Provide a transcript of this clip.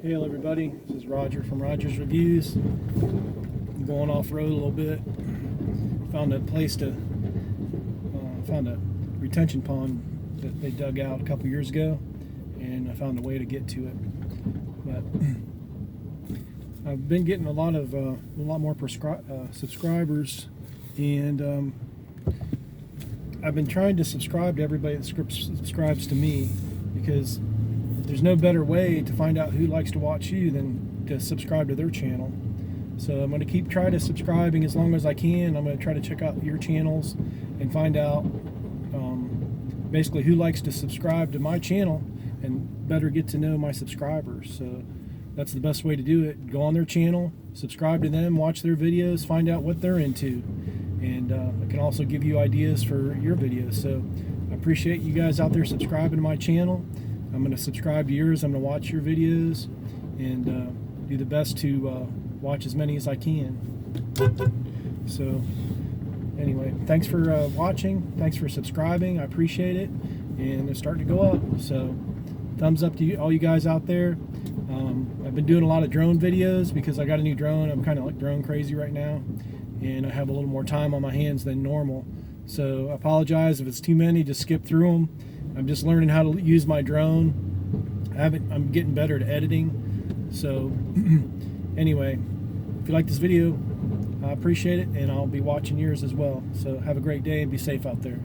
Hey everybody, this is Roger from Roger's Reviews. I'm going off-road a little bit. Found a place to, found a retention pond that they dug out a couple years ago, and I found a way to get to it. But I've been getting a lot more subscribers, and I've been trying to subscribe to everybody that subscribes to me, because there's no better way to find out who likes to watch you than to subscribe to their channel. So I'm going to try to subscribing as long as I can. I'm going to try to check out your channels and find out basically who likes to subscribe to my channel and better get to know my subscribers. So that's the best way to do it. Go on their channel, subscribe to them, watch their videos, find out what they're into, and it can also give you ideas for your videos. So I appreciate you guys out there subscribing to my channel. I'm going to subscribe to yours. I'm going to watch your videos and do the best to watch as many as I can. So anyway, thanks for watching. Thanks for subscribing. I appreciate it. And it's starting to go up. So thumbs up to you, all you guys out there. I've been doing a lot of drone videos because I got a new drone. I'm kind of like drone crazy right now, and I have a little more time on my hands than normal. So I apologize if it's too many. Just skip through them. I'm just learning how to use my drone. I'm getting better at editing. So anyway, if you like this video, I appreciate it, and I'll be watching yours as well. So have a great day and be safe out there.